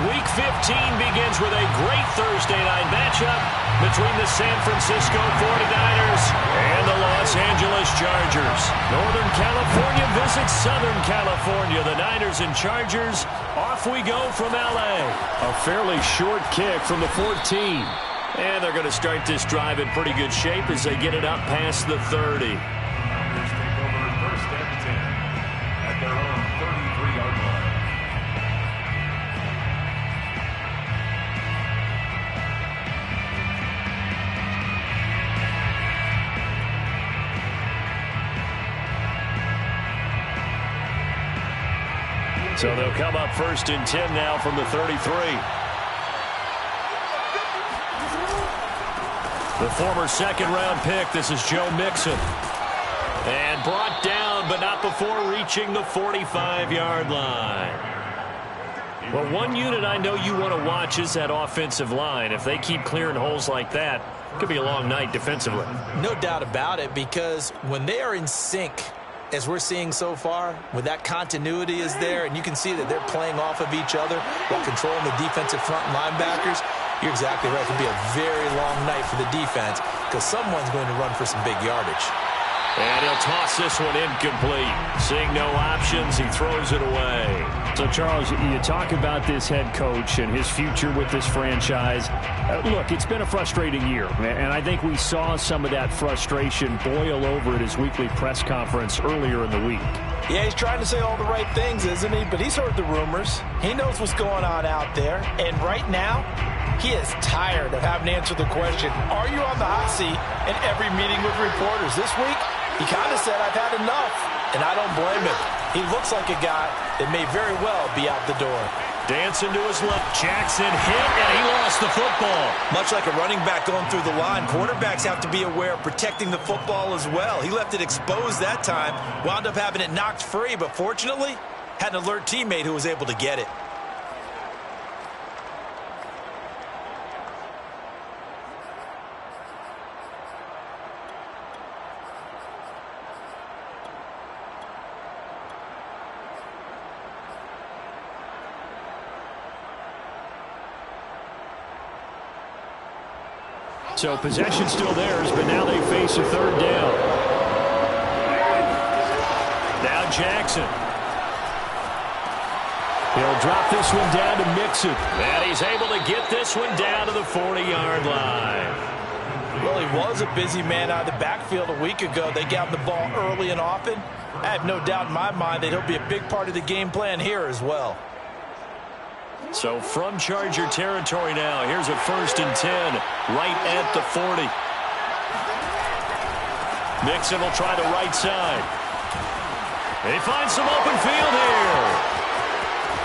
Week 15 begins with a great Thursday night matchup between the San Francisco 49ers and the Los Angeles Chargers. Northern California visits Southern California. The Niners and Chargers, off we go from L.A. A fairly short kick from the 14. And they're going to start this drive in pretty good shape as they get it up past the 30. Take over first and 10 at their own 33-yard line. So they'll come up first and 10 now from the 33. The former second-round pick, this is Joe Mixon. And brought down, but not before reaching the 45-yard line. Well, one unit I know you want to watch is that offensive line. If they keep clearing holes like that, it could be a long night defensively. No doubt about it, because when they are in sync, as we're seeing so far, when that continuity is there, and you can see that they're playing off of each other while controlling the defensive front linebackers, you're exactly right. It could be a very long night for the defense because someone's going to run for some big yardage. And he'll toss this one incomplete. Seeing no options, he throws it away. So, Charles, you talk about this head coach and his future with this franchise. Look, it's been a frustrating year, and I think we saw some of that frustration boil over at his weekly press conference earlier in the week. Yeah, he's trying to say all the right things, isn't he? But he's heard the rumors. He knows what's going on out there. And right now, he is tired of having to answer the question, are you on the hot seat in every meeting with reporters? This week, he kind of said, I've had enough, and I don't blame him. He looks like a guy that may very well be out the door. Dancing to his left. Jackson hit, and he lost the football. Much like a running back going through the line, quarterbacks have to be aware of protecting the football as well. He left it exposed that time, wound up having it knocked free, but fortunately, had an alert teammate who was able to get it. So possession still theirs, but now they face a third down. Now Jackson. He'll drop this one down to Mixon. And he's able to get this one down to the 40-yard line. Well, he was a busy man out of the backfield a week ago. They got him the ball early and often. I have no doubt in my mind that he'll be a big part of the game plan here as well. So from Charger territory now, here's a first and 10 right at the 40. Mixon will try the right side. He finds some open field here.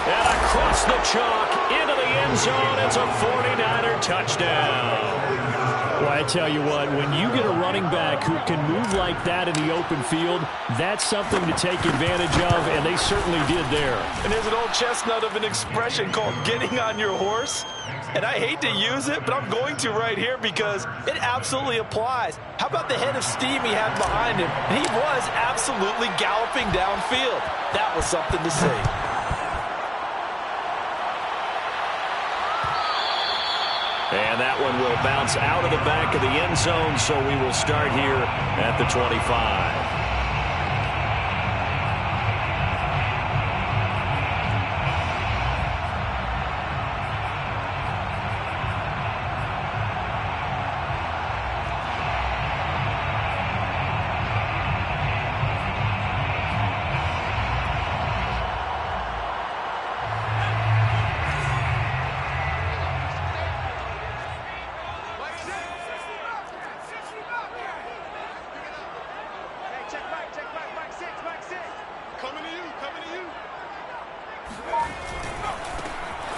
And across the chalk into the end zone, it's a 49er touchdown. Well, I tell you what, when you get a running back who can move like that in the open field, that's something to take advantage of, and they certainly did there. And there's an old chestnut of an expression called getting on your horse. And I hate to use it, but I'm going to right here because it absolutely applies. How about the head of steam he had behind him? And he was absolutely galloping downfield. That was something to see. And that one will bounce out of the back of the end zone, so we will start here at the 25.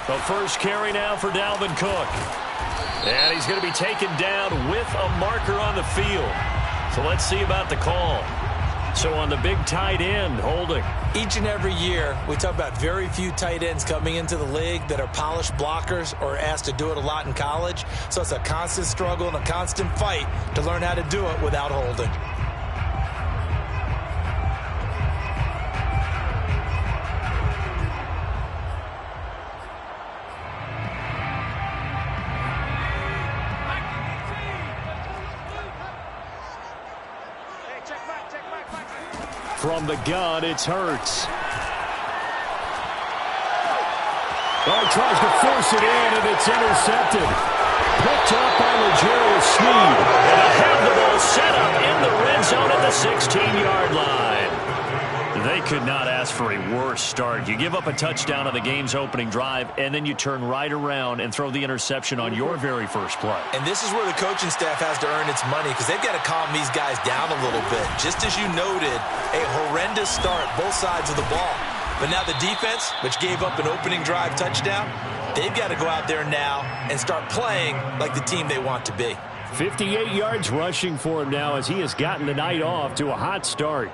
The first carry now for Dalvin Cook. And he's going to be taken down with a marker on the field. So let's see about the call. So on the big tight end, holding. Each and every year, we talk about very few tight ends coming into the league that are polished blockers or asked to do it a lot in college. So it's a constant struggle and a constant fight to learn how to do it without holding. From the gun, it's Hurts. Oh, tries to force it in, and it's intercepted. Picked up by L'Jarius Sneed. And they'll have the ball set up in the red zone at the 16-yard line. They could not ask for a worse start. You give up a touchdown on the game's opening drive, and then you turn right around and throw the interception on your very first play. And this is where the coaching staff has to earn its money because they've got to calm these guys down a little bit. Just as you noted, a horrendous start, both sides of the ball. But now the defense, which gave up an opening drive touchdown, they've got to go out there now and start playing like the team they want to be. 58 yards rushing for him now as he has gotten the night off to a hot start.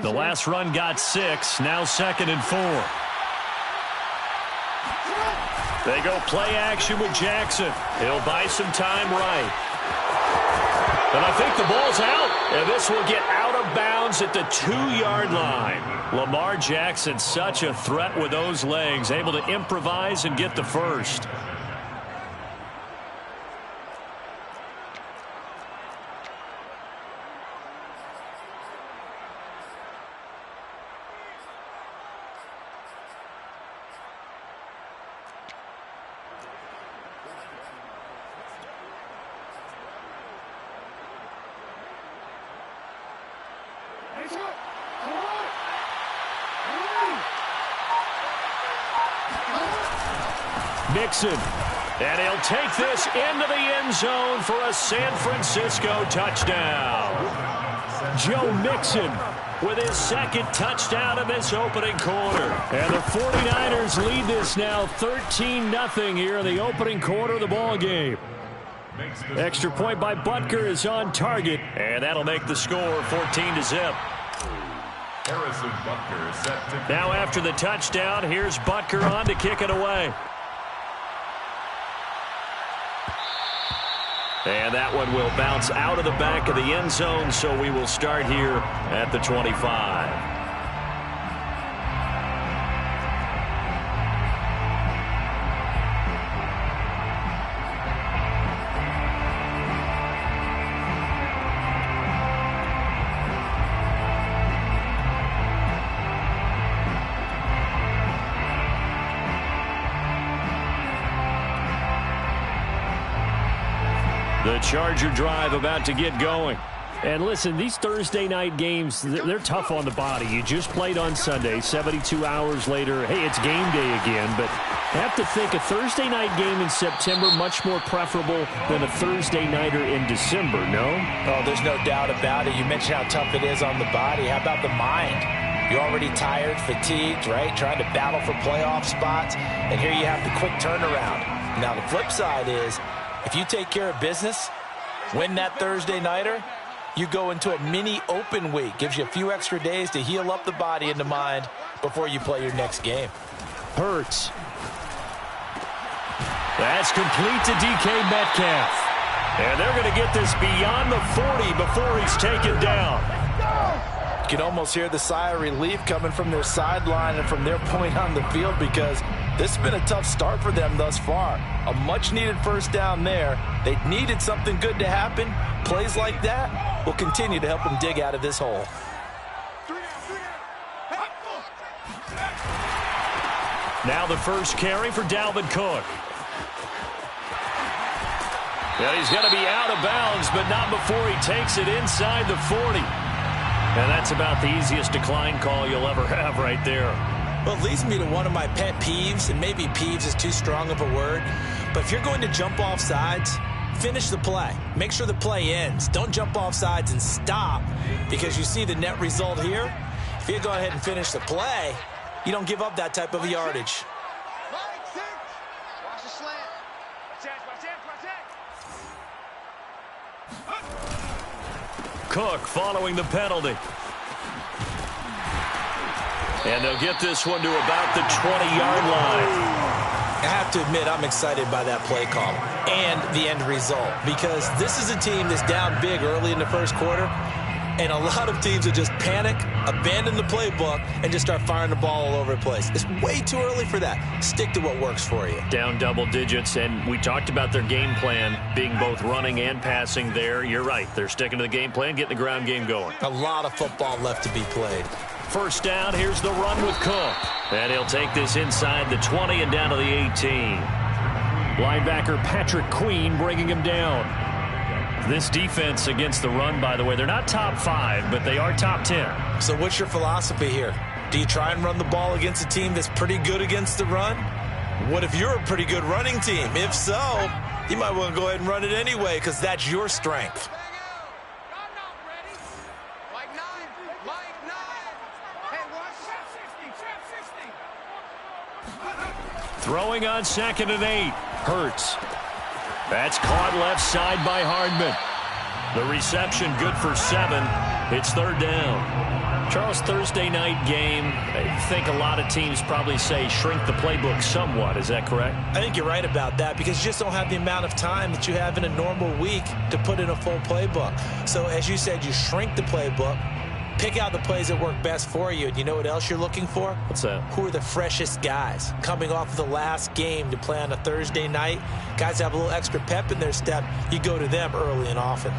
The last run got 6, now 2nd and 4. They go play action with Jackson. He'll buy some time right. And I think the ball's out. And this will get out of bounds at the 2-yard line. Lamar Jackson, such a threat with those legs, able to improvise and get the first. Mixon, and he'll take this into the end zone for a San Francisco touchdown. Joe Mixon with his 2nd touchdown in this opening quarter. And the 49ers lead this now 13-0 here in the opening quarter of the ball game. Extra point by Butker is on target, and that'll make the score 14-0. Harrison Butker set to... Now after the touchdown, here's Butker on to kick it away. And that one will bounce out of the back of the end zone, so we will start here at the 25. The Charger drive about to get going. And listen, these Thursday night games, they're tough on the body. You just played on Sunday, 72 hours later. Hey, it's game day again, but I have to think a Thursday night game in September much more preferable than a Thursday nighter in December, no? Oh, there's no doubt about it. You mentioned how tough it is on the body. How about the mind? You're already tired, fatigued, right? Trying to battle for playoff spots, and here you have the quick turnaround. Now, the flip side is, if you take care of business, win that Thursday nighter, you go into a mini open week. Gives you a few extra days to heal up the body and the mind before you play your next game. Hurts. That's complete to DK Metcalf. And they're going to get this beyond the 40 before he's taken down. You can almost hear the sigh of relief coming from their sideline and from their point on the field because this has been a tough start for them thus far. A much-needed first down there. They needed something good to happen. Plays like that will continue to help them dig out of this hole. Now the first carry for Dalvin Cook. And he's going to be out of bounds, but not before he takes it inside the 40. And that's about the easiest decline call you'll ever have right there. Well, it leads me to one of my pet peeves, and maybe peeves is too strong of a word, but if you're going to jump off sides, finish the play. Make sure the play ends. Don't jump off sides and stop because you see the net result here. If you go ahead and finish the play, you don't give up that type of yardage. Cook following the penalty. And they'll get this one to about the 20-yard line. I have to admit, I'm excited by that play call and the end result because this is a team that's down big early in the first quarter. And a lot of teams will just panic, abandon the playbook, and just start firing the ball all over the place. It's way too early for that. Stick to what works for you. Down double digits, and we talked about their game plan being both running and passing there. You're right. They're sticking to the game plan, getting the ground game going. A lot of football left to be played. First down, here's the run with Cook. And he'll take this inside the 20 and down to the 18. Linebacker Patrick Queen bringing him down. This defense against the run, by the way, they're not top 5, but they are top 10. So what's your philosophy here? Do you try and run the ball against a team that's pretty good against the run? What if you're a pretty good running team? If so, you might want to go ahead and run it anyway because that's your strength. Throwing on 2nd and 8. Hurts. That's caught left side by Hardman. The reception good for 7. It's 3rd down. Charles, Thursday night game, I think a lot of teams probably say shrink the playbook somewhat. Is that correct? I think you're right about that because you just don't have the amount of time that you have in a normal week to put in a full playbook. So as you said, you shrink the playbook, pick out the plays that work best for you. And you know what else you're looking for? What's that? Who are the freshest guys coming off of the last game to play on a Thursday night? Guys have a little extra pep in their step. You go to them early and often.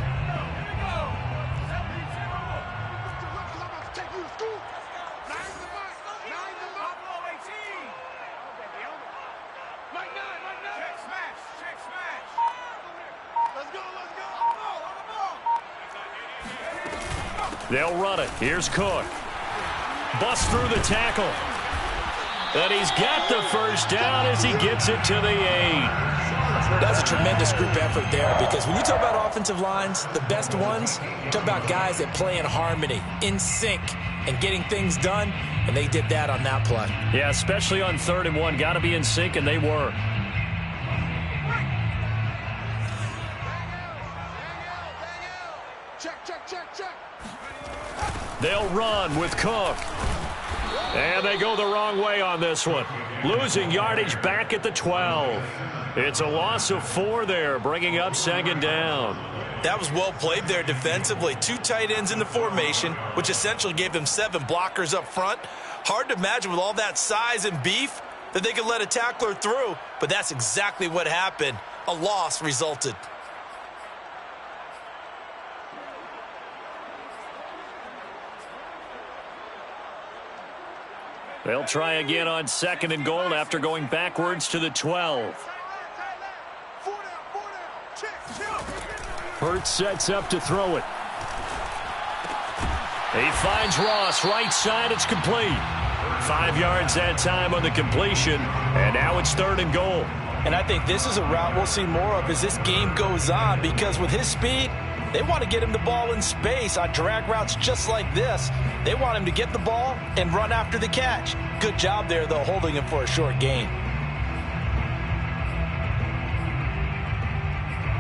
They'll run it. Here's Cook. Bust through the tackle. And he's got the first down as he gets it to the 8. That's a tremendous group effort there because when you talk about offensive lines, the best ones, you talk about guys that play in harmony, in sync, and getting things done, and they did that on that play. Yeah, especially on 3rd and 1. Got to be in sync, and they were. They'll run with Cook. And they go the wrong way on this one. Losing yardage back at the 12. It's a loss of 4 there, bringing up 2nd down. That was well played there defensively. 2 tight ends in the formation, which essentially gave them 7 blockers up front. Hard to imagine with all that size and beef that they could let a tackler through, but that's exactly what happened. A loss resulted. They'll try again on 2nd and goal after going backwards to the 12. Hurts sets up to throw it. He finds Ross right side. It's complete. 5 yards that time on the completion. And now it's 3rd and goal. And I think this is a route we'll see more of as this game goes on because with his speed, they want to get him the ball in space on drag routes just like this. They want him to get the ball and run after the catch. Good job there, though, holding him for a short gain.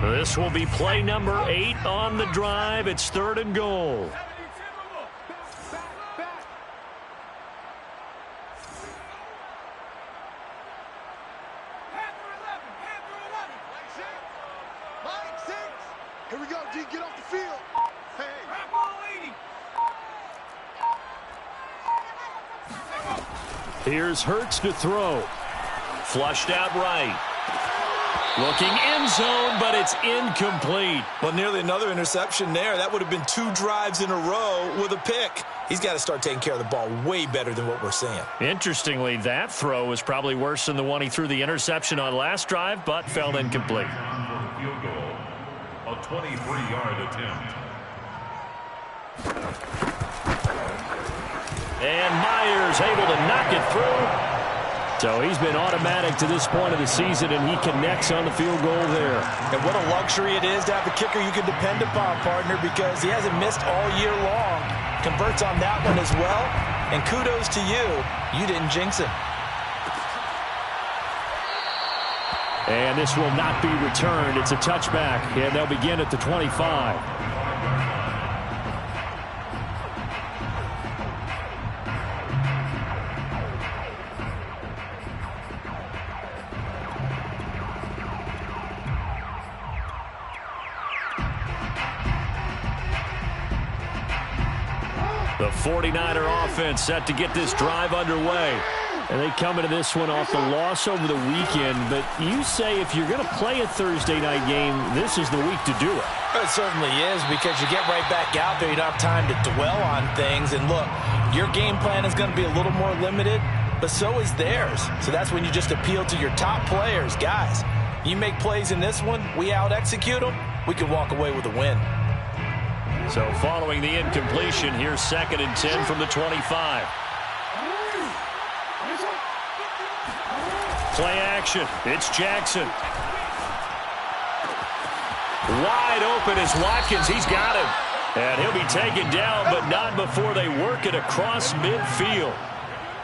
This will be play number 8 on the drive. It's 3rd and goal. Here we go, D. Get off the field. Hey. Here's Hurts to throw. Flushed out right. Looking end zone, but it's incomplete. Well, nearly another interception there. That would have been 2 drives in a row with a pick. He's got to start taking care of the ball way better than what we're seeing. Interestingly, that throw was probably worse than the one he threw the interception on last drive, but fell incomplete. Field goal, a 23-yard attempt. And Myers able to knock it through. So he's been automatic to this point of the season, and he connects on the field goal there. And what a luxury it is to have a kicker you can depend upon, partner, because he hasn't missed all year long. Converts on that one as well. And kudos to you. You didn't jinx him. And this will not be returned. It's a touchback, and they'll begin at the 25. The 49er offense set to get this drive underway. And they come into this one off the loss over the weekend. But you say if you're going to play a Thursday night game, this is the week to do it. It certainly is, because you get right back out there. You don't have time to dwell on things. And look, your game plan is going to be a little more limited, but so is theirs. So that's when you just appeal to your top players. Guys, you make plays in this one, we out-execute them, we can walk away with a win. So following the incompletion, here's 2nd and 10 from the 25. Play action. It's Jackson. Wide open is Watkins. He's got him. And he'll be taken down, but not before they work it across midfield.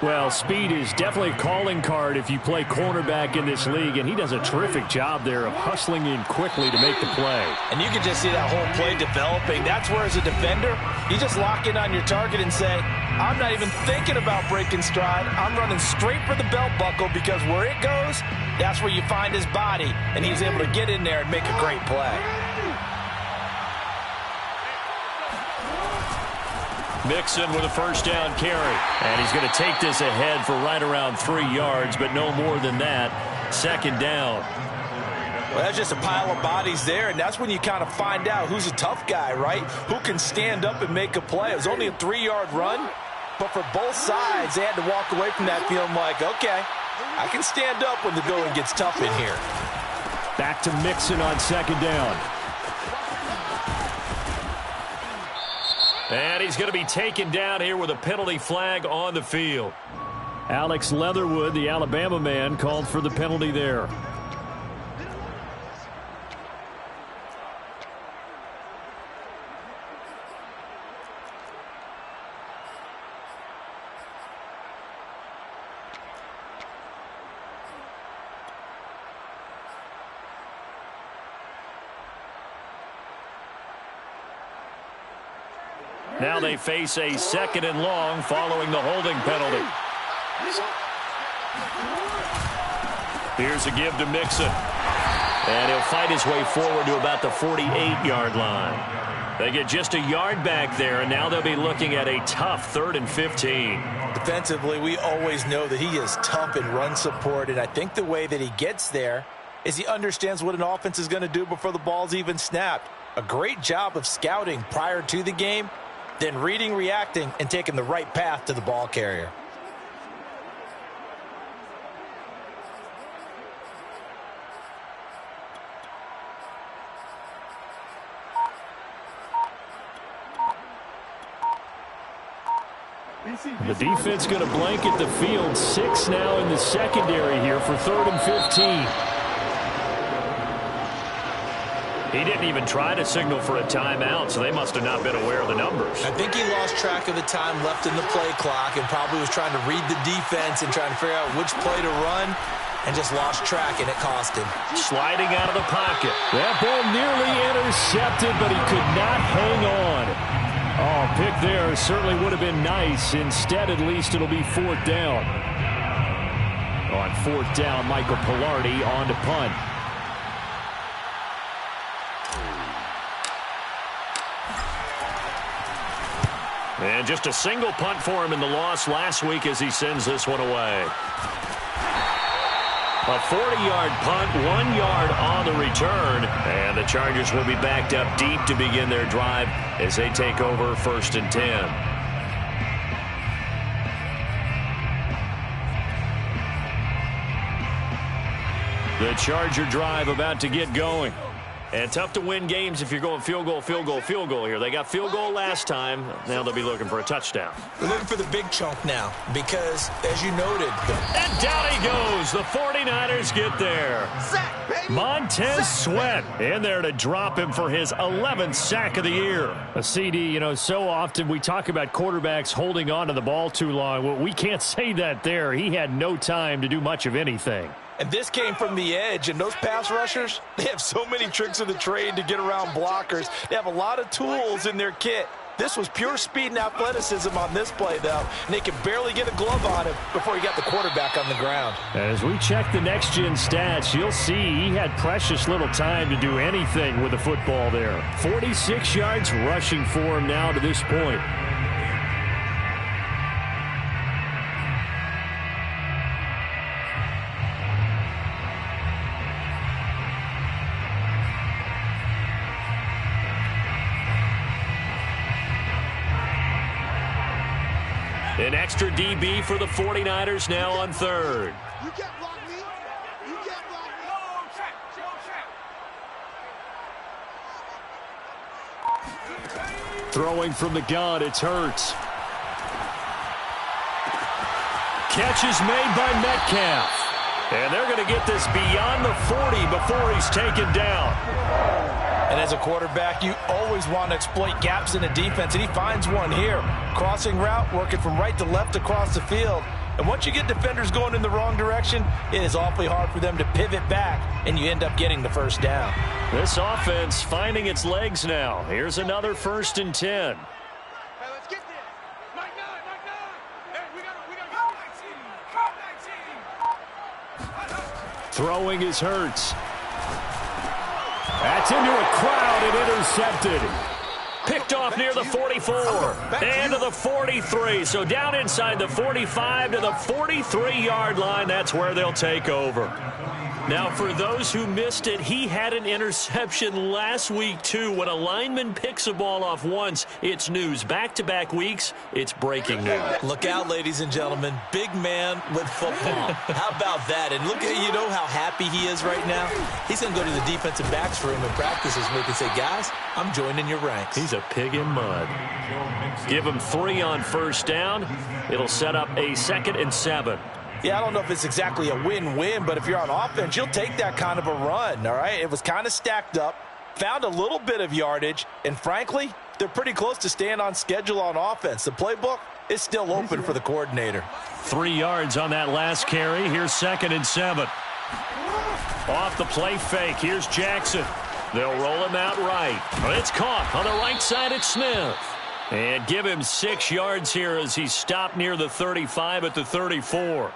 Well, speed is definitely a calling card if you play cornerback in this league, and he does a terrific job there of hustling in quickly to make the play. And you can just see that whole play developing. That's where, as a defender, you just lock in on your target and say, I'm not even thinking about breaking stride. I'm running straight for the belt buckle, because where it goes, that's where you find his body, and he's able to get in there and make a great play. Mixon with a first down carry. And he's going to take this ahead for right around 3 yards, but no more than that. 2nd down. Well, that's just a pile of bodies there, and that's when you kind of find out who's a tough guy, right? Who can stand up and make a play. It was only a 3-yard run, but for both sides, they had to walk away from that feeling like, okay, I can stand up when the going gets tough in here. Back to Mixon on 2nd down. And he's going to be taken down here with a penalty flag on the field. Alex Leatherwood, the Alabama man, called for the penalty there. Now they face a 2nd and long following the holding penalty. Here's a give to Mixon. And he'll fight his way forward to about the 48-yard line. They get just a yard back there, and now they'll be looking at a tough 3rd and 15. Defensively, we always know that he is tough in run support, and I think the way that he gets there is he understands what an offense is going to do before the ball's even snapped. A great job of scouting prior to the game, then reading, reacting, and taking the right path to the ball carrier. The defense going to blanket the field. 6 now in the secondary here for 3rd and 15. He didn't even try to signal for a timeout, so they must have not been aware of the numbers. I think he lost track of the time left in the play clock and probably was trying to read the defense and trying to figure out which play to run, and just lost track, and it cost him. Sliding out of the pocket. That ball nearly intercepted, but he could not hang on. Oh, pick there certainly would have been nice. Instead, at least it'll be 4th down. On 4th down, Michael Pilardi on to punt. And just a single punt for him in the loss last week as he sends this one away. A 40-yard punt, 1 yard on the return. And the Chargers will be backed up deep to begin their drive as they take over 1st and 10. The Charger drive about to get going. And tough to win games if you're going field goal, field goal, field goal here. They got field goal last time. Now they'll be looking for a touchdown. They're looking for the big chunk now because, as you noted, and down he goes. The 49ers get there. Sack, baby. Montez Sweat in there to drop him for his 11th sack of the year. A CD, you know, so often we talk about quarterbacks holding on to the ball too long. Well, we can't say that there. He had no time to do much of anything. And this came from the edge, and those pass rushers, they have so many tricks of the trade to get around blockers. They have a lot of tools in their kit. This was pure speed and athleticism on this play, though, and they could barely get a glove on him before he got the quarterback on the ground. As we check the next-gen stats, you'll see he had precious little time to do anything with the football there. 46 yards rushing for him now to this point. An extra DB for the 49ers now on third. You can't block me. You can't block me. Throwing from the gun, it's Hurts. Catch is made by Metcalf. And they're going to get this beyond the 40 before he's taken down. And as a quarterback, you always want to exploit gaps in the defense, and he finds one here. Crossing route, working from right to left across the field. And once you get defenders going in the wrong direction, it is awfully hard for them to pivot back, and you end up getting the first down. This offense finding its legs now. Here's another 1st and 10. Hey, let's get there. Mike 9. Hey, we got to go. 19. Throwing is Hurts. That's into a crowd and intercepted. Picked off near the 44 and to the 43. So down inside the 45 to the 43-yard line. That's where they'll take over. Now, for those who missed it, he had an interception last week, too. When a lineman picks a ball off once, it's news. Back-to-back weeks, it's breaking news. Look out, ladies and gentlemen. Big man with football. How about that? And look at, you know how happy he is right now? He's going to go to the defensive backs room and practice this week and say, guys, I'm joining your ranks. He's a pig in mud. Give him 3 on 1st down. It'll set up a 2nd and 7. Yeah, I don't know if it's exactly a win-win, but if you're on offense, you'll take that kind of a run, all right? It was kind of stacked up, found a little bit of yardage, and frankly, they're pretty close to staying on schedule on offense. The playbook is still open for the coordinator. 3 yards on that last carry. Here's 2nd and 7. Off the play fake. Here's Jackson. They'll roll him out right. It's caught on the right side. It's Smith. And give him 6 yards here as he's stopped near the 35 at the 34.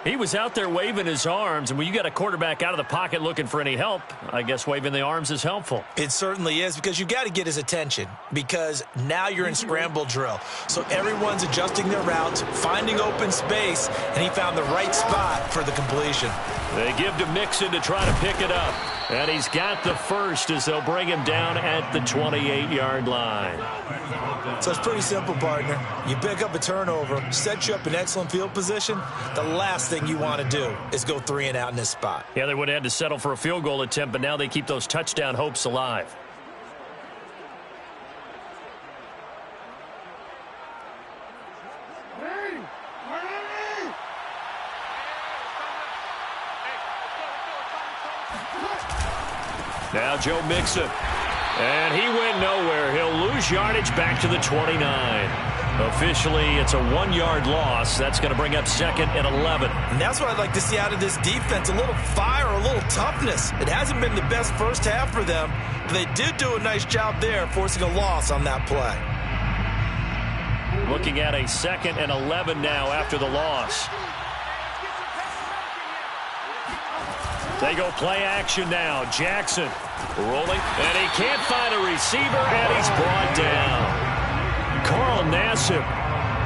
He was out there waving his arms, and when you got a quarterback out of the pocket looking for any help, I guess waving the arms is helpful. It certainly is, because you've got to get his attention, because now you're in scramble drill. So everyone's adjusting their routes, finding open space, and he found the right spot for the completion. They give to Mixon to try to pick it up. And he's got the first as they'll bring him down at the 28-yard line. So it's pretty simple, partner. You pick up a turnover, set you up in excellent field position. The last thing you want to do is go 3 and out in this spot. Yeah, they would have had to settle for a field goal attempt, but now they keep those touchdown hopes alive. Now Joe Mixon. And he went nowhere. He'll lose yardage back to the 29. Officially, it's a 1-yard loss. That's going to bring up 2nd and 11. And that's what I'd like to see out of this defense. A little fire, a little toughness. It hasn't been the best first half for them, but they did do a nice job there, forcing a loss on that play. Looking at a 2nd and 11 now after the loss. They go play action now. Jackson rolling, and he can't find a receiver, and he's brought down. Carl Nassib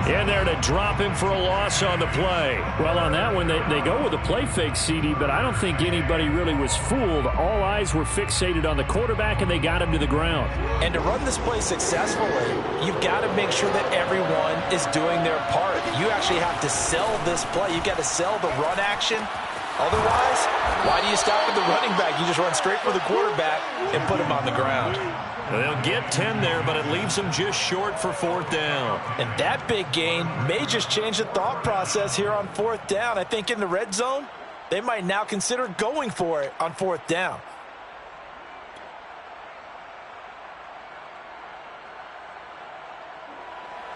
in there to drop him for a loss on the play. Well, on that one, they go with a play fake, CD, but I don't think anybody really was fooled. All eyes were fixated on the quarterback, and they got him to the ground. And to run this play successfully, you've got to make sure that everyone is doing their part. You actually have to sell this play. You've got to sell the run action. Otherwise, why do you stop at the running back? You just run straight for the quarterback and put him on the ground. They'll get 10 there, but it leaves them just short for 4th down. And that big gain may just change the thought process here on 4th down. I think in the red zone, they might now consider going for it on 4th down.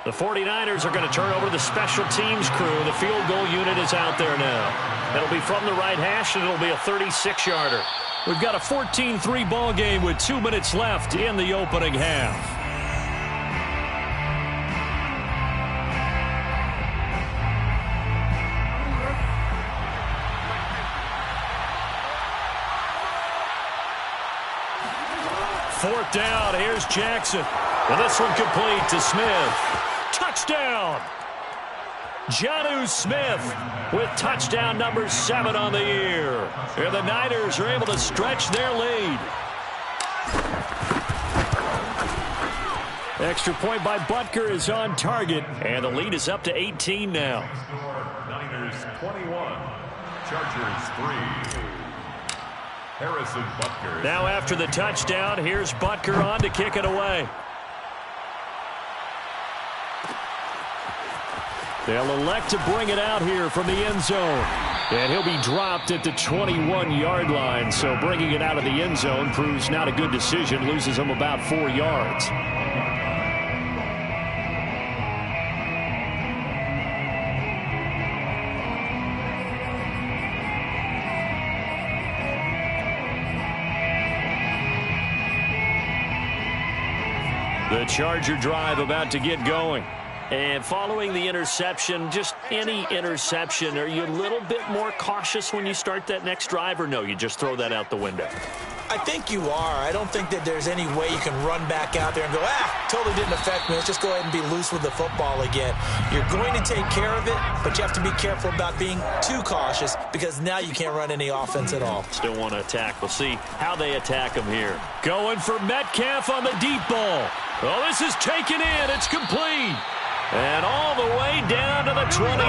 The 49ers are going to turn over to the special teams crew. The field goal unit is out there now. It'll be from the right hash, and it'll be a 36-yarder. We've got a 14-3 ball game with 2 minutes left in the opening half. Fourth down, here's Jackson. And this one complete to Smith. Touchdown! Jonnu Smith with touchdown number 7 on the year. And the Niners are able to stretch their lead. Extra point by Butker is on target, and the lead is up to 18 now. Niners 21, Chargers 3. Harrison Butker. Now after the touchdown, here's Butker on to kick it away. They'll elect to bring it out here from the end zone. And he'll be dropped at the 21-yard line. So bringing it out of the end zone proves not a good decision. Loses him about 4 yards. The Charger drive about to get going. And following the interception, just any interception, are you a little bit more cautious when you start that next drive, or no, you just throw that out the window? I think you are. I don't think that there's any way you can run back out there and go, totally didn't affect me. Let's just go ahead and be loose with the football again. You're going to take care of it, but you have to be careful about being too cautious because now you can't run any offense at all. Still want to attack. We'll see how they attack him here. Going for Metcalf on the deep ball. Oh, this is taken in. It's complete. And all the way down to the 26.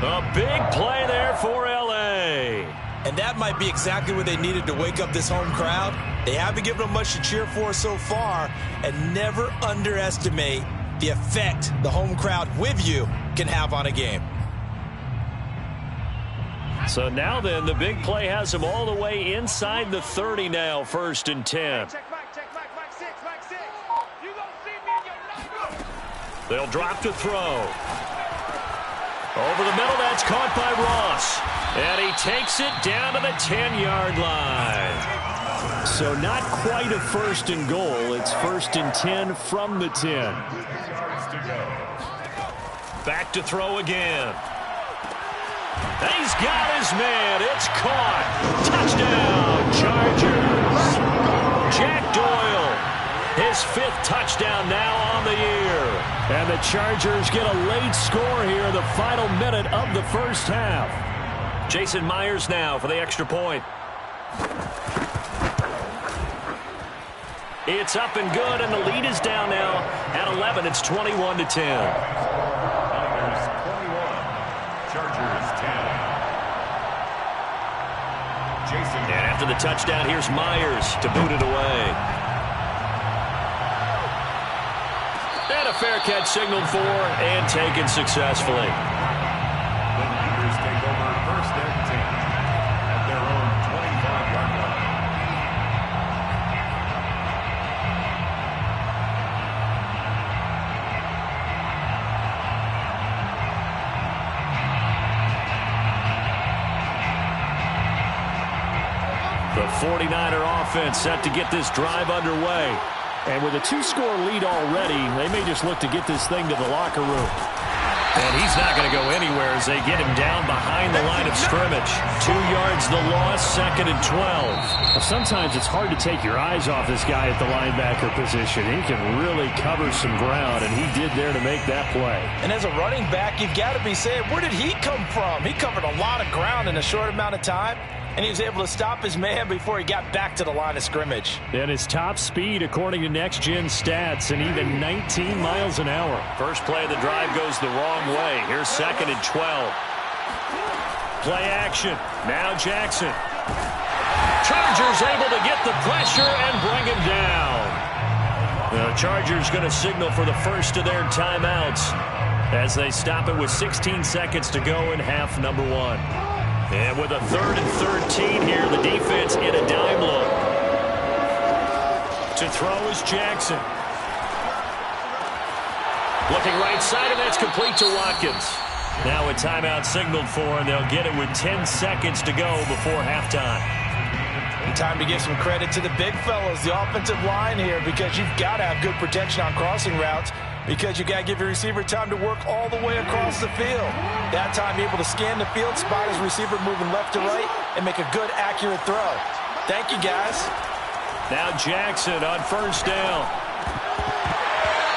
A big play there for L.A. And that might be exactly what they needed to wake up this home crowd. They haven't given them much to cheer for so far, and never underestimate the effect the home crowd with you can have on a game. So now then, the big play has them all the way inside the 30 now, 1st and 10. They'll drop to throw. Over the middle, that's caught by Ross. And he takes it down to the 10-yard line. So not quite a 1st and goal. It's 1st and 10 from the 10. Back to throw again. He's got his man. It's caught. Touchdown, Chargers. Jack Doyle, his 5th touchdown now on the year. And the Chargers get a late score here in the final minute of the first half. Jason Myers now for the extra point. It's up and good, and the lead is down now at 11. It's 21-10. Niners 21, Chargers 10. Jason. And after the touchdown, here's Myers to boot it away. And a fair catch signaled for and taken successfully. The Niners take over 1st and 10 at their own 25-yard line. The 49er offense set to get this drive underway. And with a 2-score lead already, they may just look to get this thing to the locker room. And he's not going to go anywhere as they get him down behind the line of scrimmage. 2 yards the loss, 2nd and 12. Well, sometimes it's hard to take your eyes off this guy at the linebacker position. He can really cover some ground, and he did there to make that play. And as a running back, you've got to be saying, where did he come from? He covered a lot of ground in a short amount of time, and he was able to stop his man before he got back to the line of scrimmage. And his top speed, according to Next Gen Stats, and even 19 miles an hour. First play of the drive goes the wrong way. Here's 2nd and 12. Play action. Now Jackson. Chargers able to get the pressure and bring him down. The Chargers going to signal for the first of their timeouts as they stop it with 16 seconds to go in half number 1. And with a 3rd and 13 here, the defense in a dime look. To throw is Jackson. Looking right side, and that's complete to Watkins. Now a timeout signaled for, and they'll get it with 10 seconds to go before halftime. And time to give some credit to the big fellas, the offensive line here, because you've got to have good protection on crossing routes, because you got to give your receiver time to work all the way across the field. That time, be able to scan the field, spot his receiver moving left to right, and make a good, accurate throw. Thank you, guys. Now Jackson on 1st down.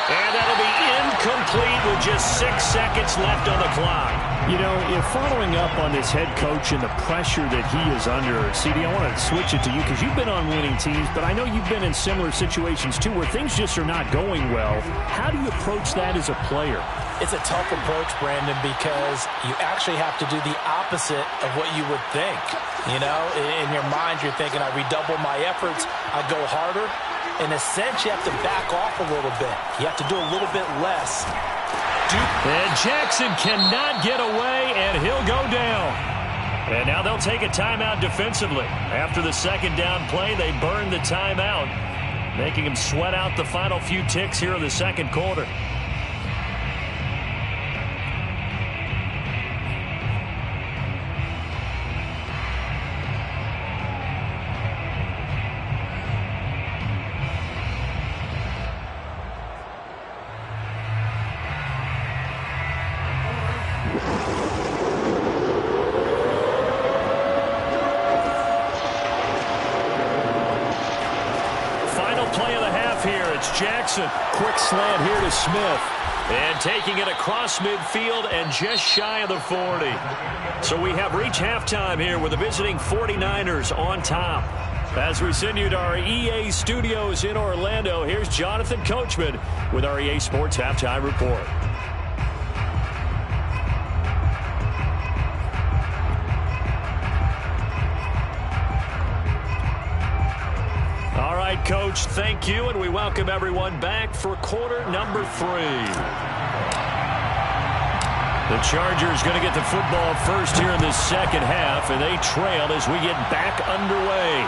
And that'll be incomplete with just 6 seconds left on the clock. You know, if following up on this head coach and the pressure that he is under, CD, I want to switch it to you because you've been on winning teams, but I know you've been in similar situations too where things just are not going well. How do you approach that as a player? It's a tough approach, Brandon, because you actually have to do the opposite of what you would think. You know, in your mind, you're thinking, I redouble my efforts, I go harder. In a sense, you have to back off a little bit. You have to do a little bit less. And Jackson cannot get away, and he'll go down. And now they'll take a timeout defensively. After the second down play, they burn the timeout, making him sweat out the final few ticks here in the second quarter. Jackson, quick slant here to Smith. And taking it across midfield and just shy of the 40. So we have reached halftime here with the visiting 49ers on top. As we send you to our EA studios in Orlando, here's Jonathan Coachman with our EA Sports Halftime Report. Coach, thank you, and we welcome everyone back for quarter number 3. The Chargers going to get the football first here in the second half, and they trail as we get back underway.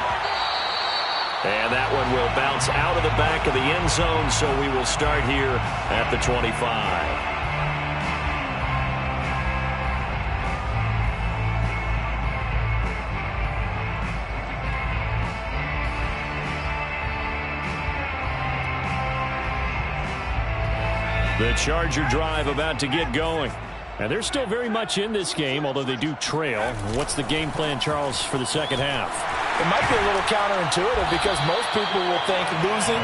And that one will bounce out of the back of the end zone, so we will start here at the 25. The Charger drive about to get going. And they're still very much in this game, although they do trail. What's the game plan, Charles, for the second half? It might be a little counterintuitive because most people will think losing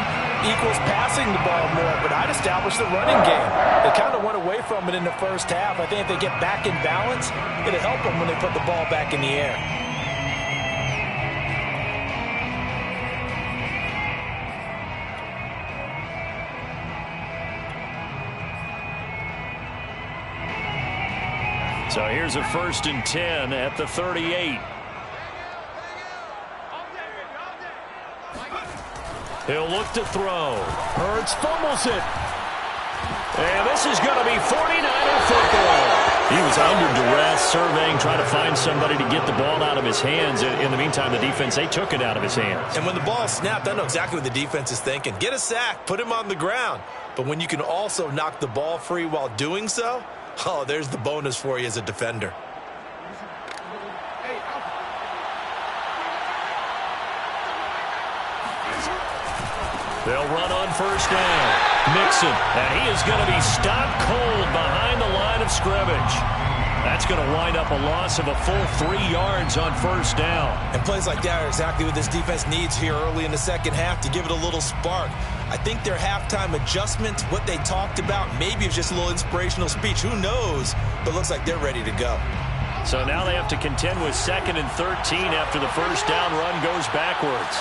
equals passing the ball more, but I'd establish the running game. They kind of went away from it in the first half. I think if they get back in balance, it'll help them when they put the ball back in the air. So here's a 1st and 10 at the 38. He'll look to throw. Hurts fumbles it. And this is going to be 49er football. He was under duress, surveying, trying to find somebody to get the ball out of his hands. In the meantime, the defense, they took it out of his hands. And when the ball snapped, I know exactly what the defense is thinking. Get a sack, put him on the ground. But when you can also knock the ball free while doing so, oh, there's the bonus for you as a defender. They'll run on 1st down. Mixon, and he is going to be stopped cold behind the line of scrimmage. That's going to wind up a loss of a full 3 yards on 1st down. And plays like that are exactly what this defense needs here early in the second half to give it a little spark. I think their halftime adjustment, what they talked about, maybe it's just a little inspirational speech. Who knows? But looks like they're ready to go. So now they have to contend with 2nd and 13 after the 1st down run goes backwards.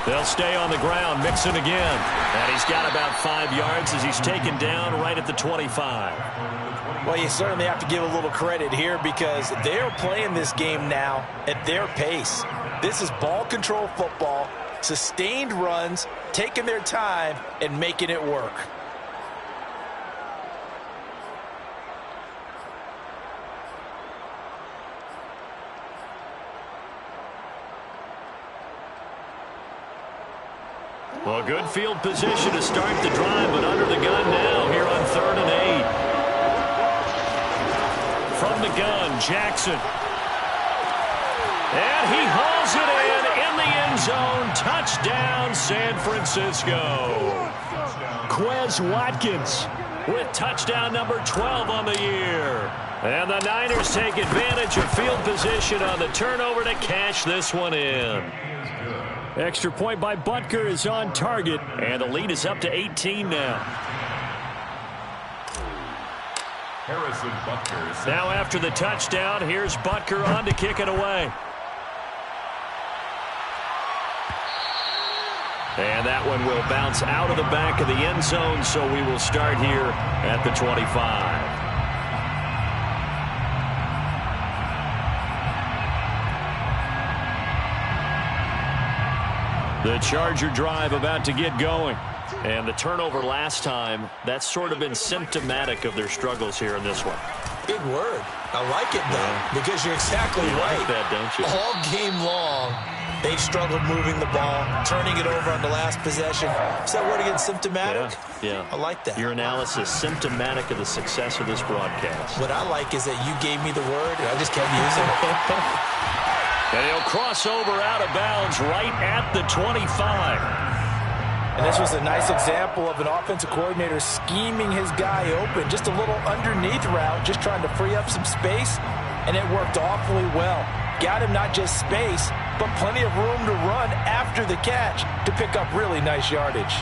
They'll stay on the ground. Mixon again. And he's got about 5 yards as he's taken down right at the 25. Well, you certainly have to give a little credit here because they're playing this game now at their pace. This is ball control football, sustained runs, taking their time, and making it work. Well, good field position to start the drive, but under the gun now here on 3rd and 8. From the gun, Jackson. And he hauls it in the end zone. Touchdown, San Francisco. Quez Watkins with touchdown number 12 on the year. And the Niners take advantage of field position on the turnover to cash this one in. Extra point by Butker is on target. And the lead is up to 18 now. Harrison Butker. Now after the touchdown, here's Butker on to kick it away. And that one will bounce out of the back of the end zone, so we will start here at the 25. The Charger drive about to get going. And the turnover last time, that's sort of been symptomatic of their struggles here in this one. Big word. I like it, though, because you're exactly right. Like that, don't you? All game long, they've struggled moving the ball, turning it over on the last possession. Is that word again, symptomatic? Yeah. I like that. Your analysis, symptomatic of the success of this broadcast. What I like is that you gave me the word, and I just kept using it. And he'll cross over out of bounds right at the 25. And this was a nice example of an offensive coordinator scheming his guy open. Just a little underneath route, just trying to free up some space, and it worked awfully well. Got him not just space, but plenty of room to run after the catch to pick up really nice yardage.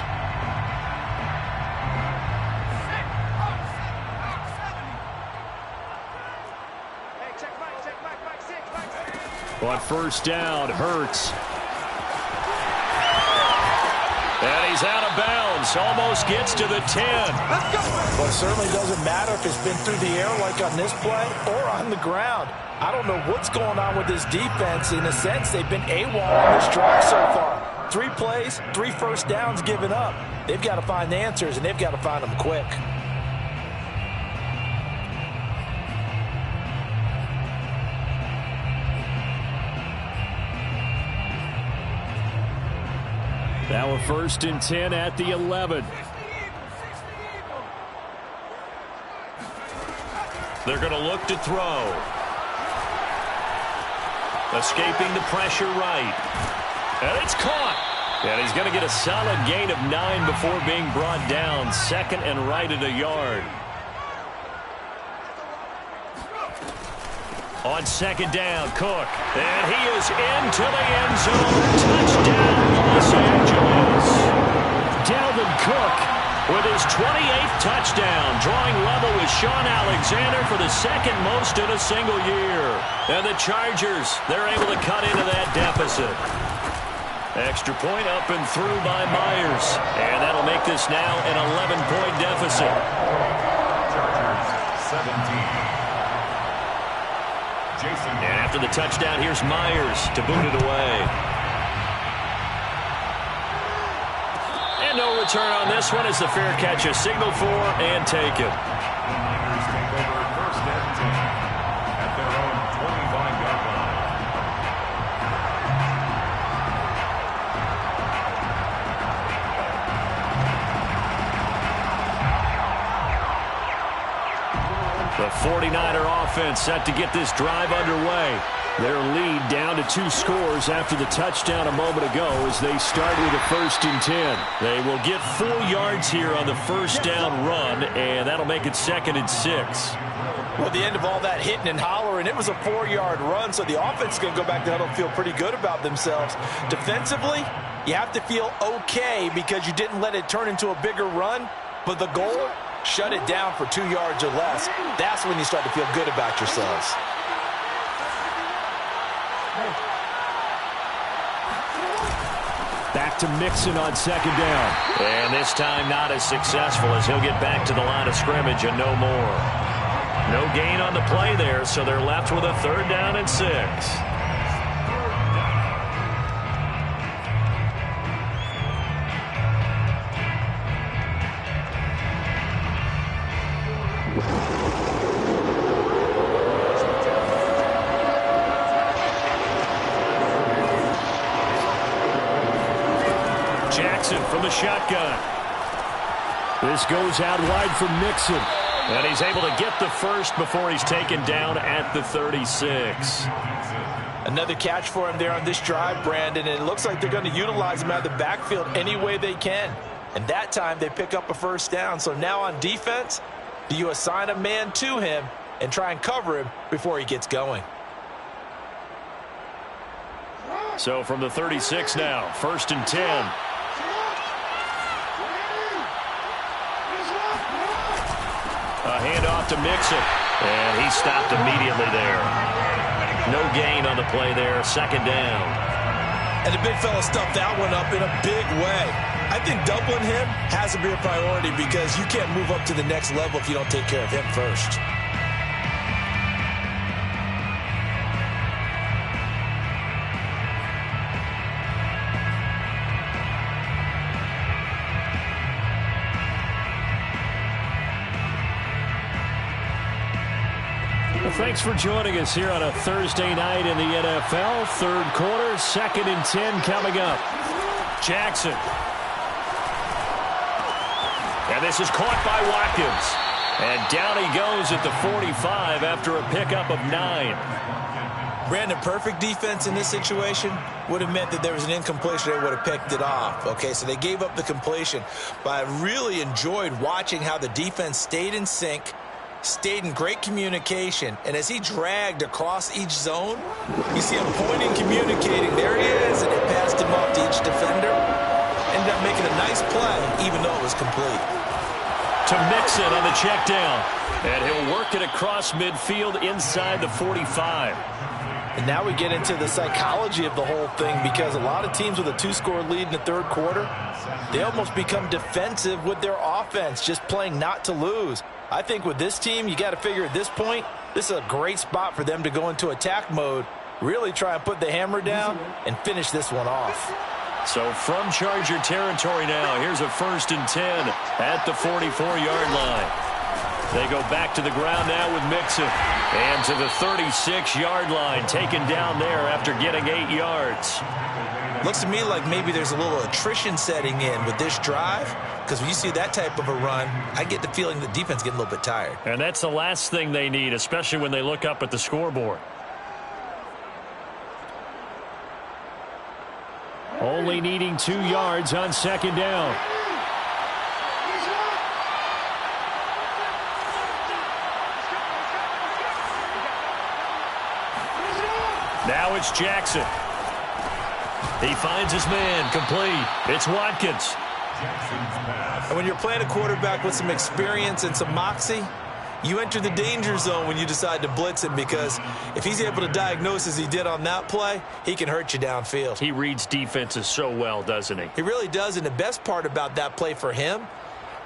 On first down, Hurts. And he's out of bounds. Almost gets to the 10. Well, it certainly doesn't matter if it's been through the air like on this play or on the ground. I don't know what's going on with this defense. In a sense, they've been AWOL on this drive so far. 3 plays, 3 first downs given up. They've got to find the answers, and they've got to find them quick. Now a 1st and 10 at the 11. They're going to look to throw. Escaping the pressure right. And it's caught. And he's going to get a solid gain of 9 before being brought down. 2nd and right at a yard. On 2nd down, Cook. And he is into the end zone. Touchdown, Los Angeles. Dalvin Cook with his 28th touchdown, drawing level with Sean Alexander for the 2nd most in a single year. And the Chargers, they're able to cut into that deficit. Extra point up and through by Myers. And that'll make this now an 11-point deficit. Chargers 17. Jason. And after the touchdown, here's Myers to boot it away. And no return on this one as the fair catch is signaled for and taken. The Niners take over 1st and 10 at their own 25-yard line. The 49er offense set to get this drive underway. Their lead down to 2 scores after the touchdown a moment ago as they start with a 1st and 10. They will get 4 yards here on the first down run, and that'll make it 2nd and 6. Well, at the end of all that hitting and hollering, it was a 4-yard run, so the offense is going to go back to huddle and feel pretty good about themselves. Defensively, you have to feel okay because you didn't let it turn into a bigger run, but the goal, shut it down for 2 yards or less. That's when you start to feel good about yourselves. Back to Mixon on 2nd down. And this time not as successful as he'll get back to the line of scrimmage and no more. No gain on the play there, so they're left with a 3rd down and 6. Jackson from the shotgun. This goes out wide for Mixon. And he's able to get the first before he's taken down at the 36. Another catch for him there on this drive, Brandon, and it looks like they're going to utilize him out of the backfield any way they can. And that time they pick up a 1st down. So now on defense, do you assign a man to him and try and cover him before he gets going? So from the 36 now, 1st and 10. A handoff to Mixon. And he stopped immediately there. No gain on the play there. 2nd down. And the big fella stuffed that one up in a big way. I think doubling him has to be a priority because you can't move up to the next level if you don't take care of him first. Thanks for joining us here on a Thursday night in the NFL. 3rd quarter, 2nd and 10 coming up. Jackson. And this is caught by Watkins. And down he goes at the 45 after a pickup of 9. Brandon, perfect defense in this situation would have meant that there was an incompletion. They would have picked it off. Okay, so they gave up the completion. But I really enjoyed watching how the defense stayed in sync, stayed in great communication, and as he dragged across each zone, you see him pointing, communicating. There he is, and they passed him off to each defender. Ended up making a nice play, even though it was complete. To Mixon on the check down, and he'll work it across midfield inside the 45. And now we get into the psychology of the whole thing, because a lot of teams with a 2-score lead in the 3rd quarter, they almost become defensive with their offense, just playing not to lose. I think with this team, you got to figure at this point, this is a great spot for them to go into attack mode, really try and put the hammer down and finish this one off. So from Charger territory now, here's a 1st and 10 at the 44-yard line. They go back to the ground now with Mixon. And to the 36-yard line, taken down there after getting 8 yards. Looks to me like maybe there's a little attrition setting in with this drive, because when you see that type of a run, I get the feeling the defense getting a little bit tired. And that's the last thing they need, especially when they look up at the scoreboard. Only needing 2 yards on 2nd down. Now it's Jackson. He finds his man, complete. It's Watkins. And when you're playing a quarterback with some experience and some moxie, you enter the danger zone when you decide to blitz him, because if he's able to diagnose as he did on that play, he can hurt you downfield. He reads defenses so well, doesn't he? He really does, and the best part about that play for him,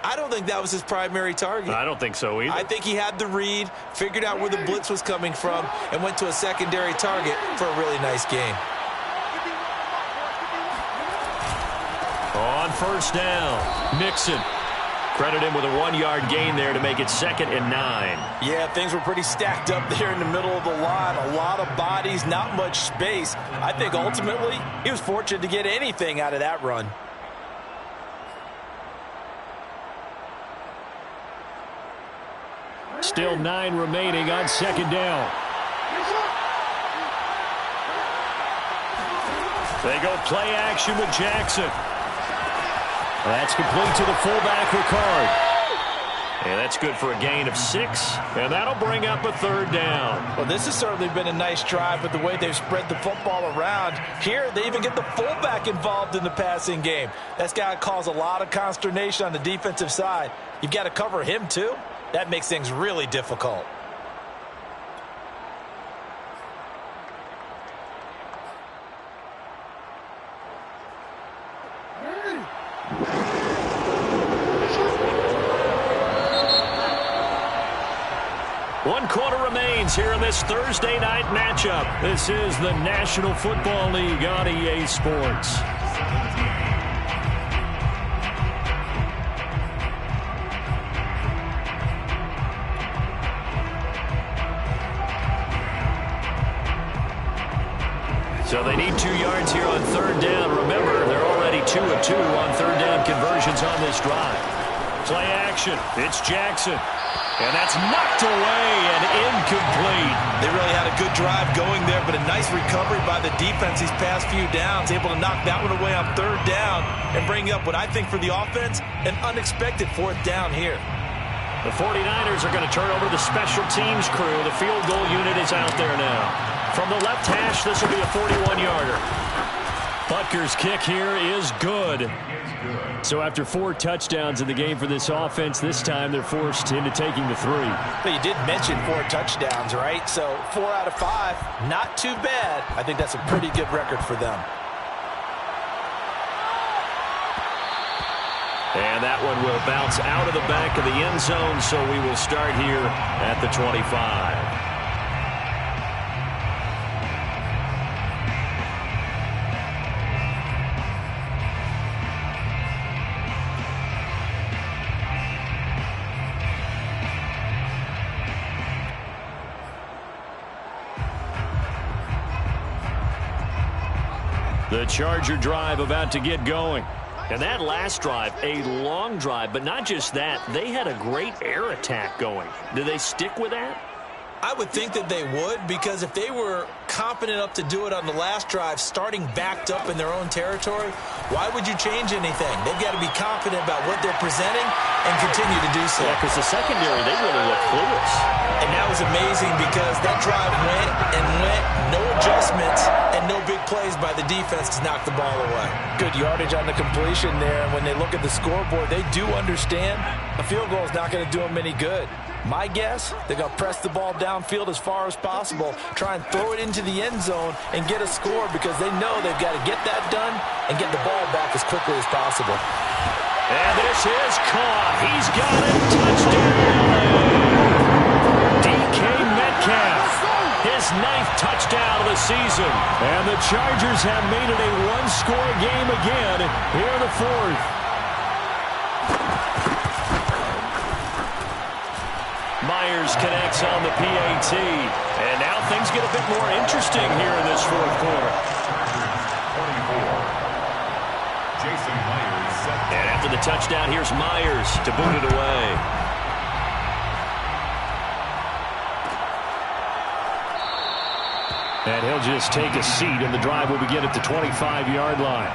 I don't think that was his primary target. I don't think so either. I think he had the read, figured out where the blitz was coming from, and went to a secondary target for a really nice game. On 1st down, Mixon. Credit him with a 1-yard gain there to make it 2nd and 9. Yeah, things were pretty stacked up there in the middle of the line. A lot of bodies, not much space. I think ultimately he was fortunate to get anything out of that run. Still 9 remaining on 2nd down. They go play action with Jackson. That's complete to the fullback, Ricard. And that's good for a gain of 6. And that'll bring up a 3rd down. Well, this has certainly been a nice drive with the way they've spread the football around. Here, they even get the fullback involved in the passing game. That's got to cause a lot of consternation on the defensive side. You've got to cover him, too. That makes things really difficult. One quarter remains here in this Thursday night matchup. This is the National Football League on EA Sports. So they need 2 yards here on 3rd down. Remember, they're already 2 of 2 on 3rd down conversions on this drive. Play action. It's Jackson. And that's knocked away and incomplete. They really had a good drive going there, but a nice recovery by the defense these past few downs. Able to knock that one away on 3rd down and bring up what I think for the offense, an unexpected 4th down here. The 49ers are going to turn over the special teams crew. The field goal unit is out there now. From the left hash, this will be a 41-yarder. Rutgers' kick here is good. So after 4 touchdowns in the game for this offense, this time they're forced into taking the 3. But you did mention 4 touchdowns, right? So 4 out of 5, not too bad. I think that's a pretty good record for them. And that one will bounce out of the back of the end zone, so we will start here at the 25. The Charger drive about to get going. And that last drive, a long drive, but not just that. They had a great air attack going. Do they stick with that? I would think that they would, because if they were confident enough to do it on the last drive, starting backed up in their own territory, why would you change anything? They've got to be confident about what they're presenting and continue to do so. Yeah, because the secondary, they really look clueless. And that was amazing because that drive went and went, no adjustments, and no big plays by the defense to knock the ball away. Good yardage on the completion there. And when they look at the scoreboard, they do understand a field goal is not going to do them any good. My guess, they're going to press the ball downfield as far as possible, try and throw it into the end zone and get a score because they know they've got to get that done and get the ball back as quickly as possible. And this is caught. He's got it. Touchdown. DK Metcalf. His 9th touchdown of the season. And the Chargers have made it a one-score game again here in the 4th. Myers connects on the PAT. And now things get a bit more interesting here in this 4th quarter. 24. Jason Myers set. And after the touchdown, here's Myers to boot it away. And he'll just take a seat, and the drive will begin at the 25-yard line.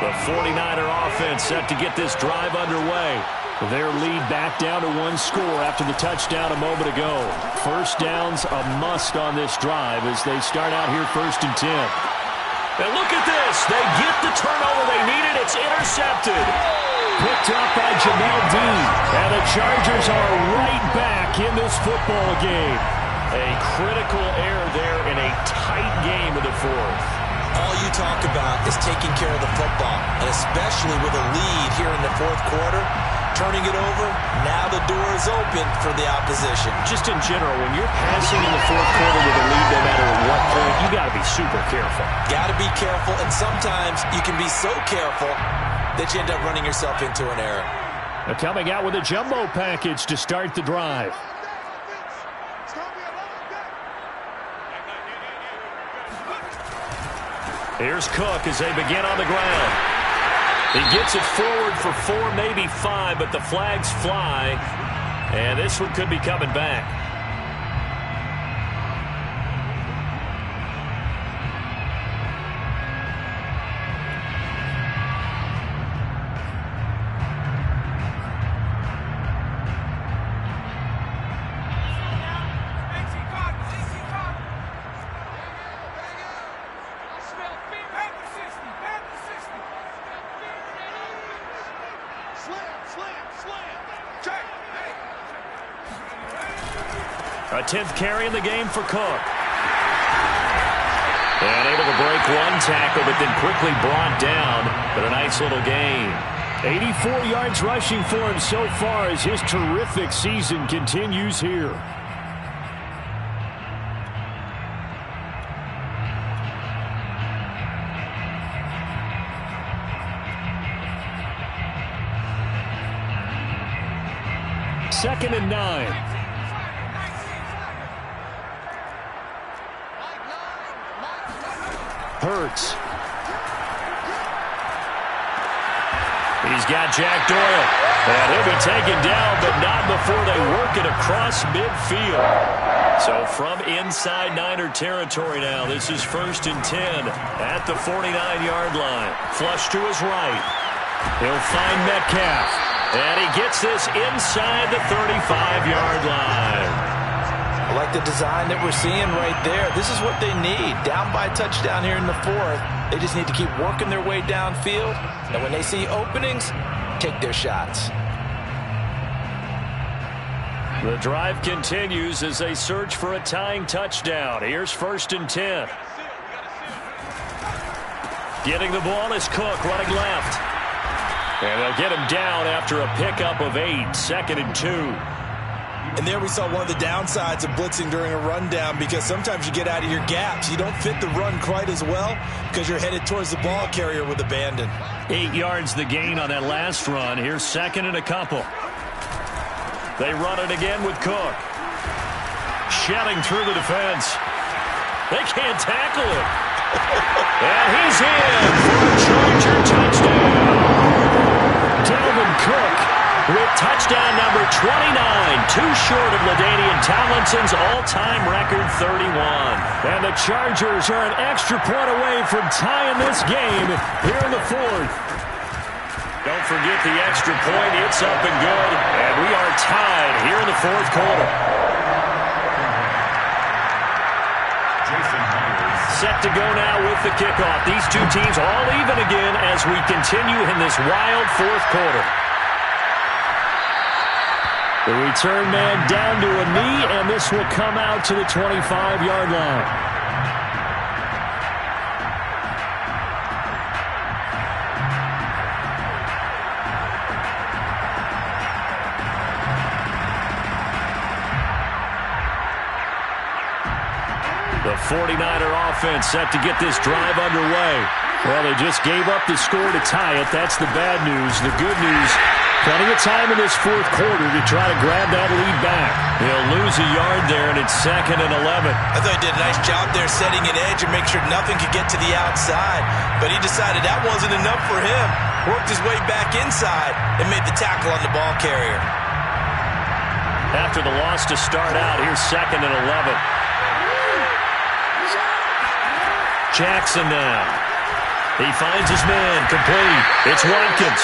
The 49er offense set to get this drive underway. Their lead back down to 1 score after the touchdown a moment ago. First down's a must on this drive as they start out here 1st and 10. And look at this. They get the turnover they needed. It's intercepted. Picked up by Jamel Dean. And the Chargers are right back in this football game. A critical error there in a tight game of the 4th. All you talk about is taking care of the football, and especially with a lead here in the 4th quarter, turning it over, now the door is open for the opposition. Just in general, when you're passing in the 4th quarter with a lead, no matter what point, you got to be super careful. Got to be careful, and sometimes you can be so careful that you end up running yourself into an error. They're coming out with a jumbo package to start the drive. Here's Cook as they begin on the ground. He gets it forward for 4, maybe 5, but the flags fly. And this one could be coming back. A 10th carry in the game for Cook. And able to break 1 tackle, but then quickly brought down. But a nice little gain. 84 yards rushing for him so far as his terrific season continues here. Second and 9. Hurts. He's got Jack Doyle. And he'll be taken down, but not before they work it across midfield. So from inside Niner territory now, this is 1st and 10 at the 49-yard line. Flush to his right. He'll find Metcalf. And he gets this inside the 35-yard line. I like the design that we're seeing right there. This is what they need. Down by a touchdown here in the fourth. They just need to keep working their way downfield. And when they see openings, take their shots. The drive continues as they search for a tying touchdown. Here's 1st and 10. Getting the ball is Cook running left. And they'll get him down after a pickup of 8. 2nd and 2. And there we saw one of the downsides of blitzing during a rundown, because sometimes you get out of your gaps. You don't fit the run quite as well because you're headed towards the ball carrier with abandon. 8 yards the gain on that last run. Here's 2nd and a couple. They run it again with Cook. Shedding through the defense. They can't tackle it. And he's in for a Charger touchdown. Dalvin Cook with touchdown number 29, too short of LaDainian Tomlinson's all-time record 31. And the Chargers are an extra point away from tying this game here in the fourth. Don't forget the extra point. It's up and good. And we are tied here in the fourth quarter. Set to go now with the kickoff. These two teams all even again as we continue in this wild fourth quarter. The return man down to a knee, and this will come out to the 25-yard line. The 49er offense set to get this drive underway. Well, they just gave up the score to tie it. That's the bad news. The good news, plenty of time in this fourth quarter to try to grab that lead back. He'll lose a yard there, and it's 2nd and 11. I thought he did a nice job there setting an edge and make sure nothing could get to the outside. But he decided that wasn't enough for him. Worked his way back inside and made the tackle on the ball carrier. After the loss to start out, here's 2nd and 11. Jackson now. He finds his man, complete. It's Watkins.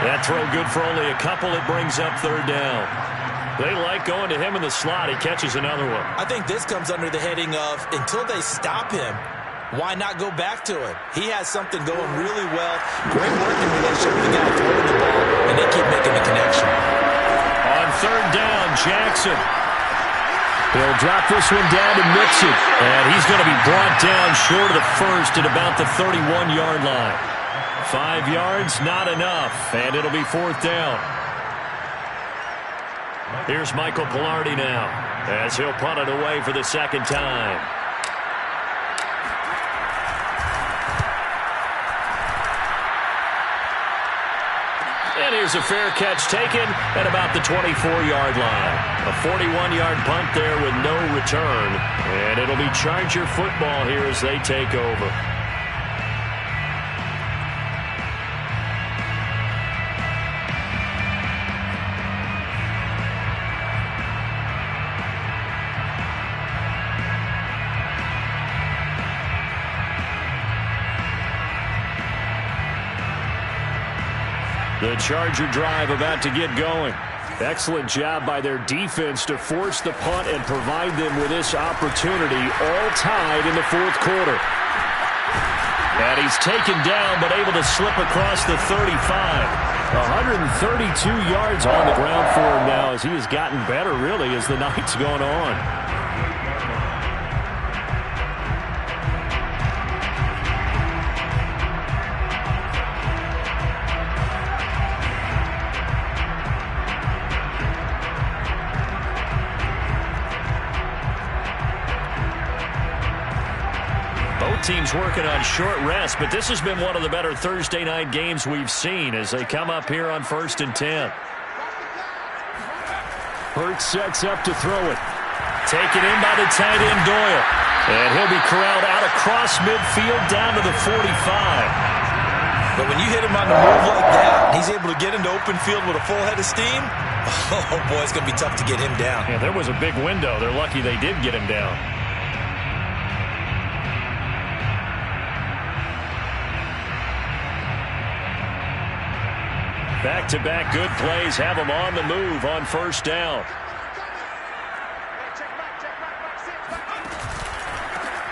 That throw good for only a couple. It brings up 3rd down. They like going to him in the slot. He catches another one. I think this comes under the heading of, until they stop him, why not go back to him? He has something going really well. Great working relationship with the guy throwing the ball, and they keep making the connection. On 3rd down, Jackson. He'll drop this one down to Mixon. And he's going to be brought down short of the first at about the 31-yard line. 5 yards, not enough. And it'll be 4th down. Here's Michael Pilardi now as he'll punt it away for the 2nd time. And here's a fair catch taken at about the 24-yard line. A 41-yard punt there with no return. And it'll be Charger football here as they take over. The Charger drive about to get going. Excellent job by their defense to force the punt and provide them with this opportunity, all tied in the fourth quarter. And he's taken down but able to slip across the 35. 132 yards on the ground for him now as he has gotten better really as the night's gone on. Teams working on short rest, but this has been one of the better Thursday night games we've seen as they come up here on 1st and 10. Hurts sets up to throw it. Taken in by the tight end Doyle. And he'll be corralled out across midfield down to the 45. But when you hit him on the move like that, he's able to get into open field with a full head of steam. Oh, boy, it's going to be tough to get him down. Yeah, there was a big window. They're lucky they did get him down. Back-to-back good plays have them on the move on first down.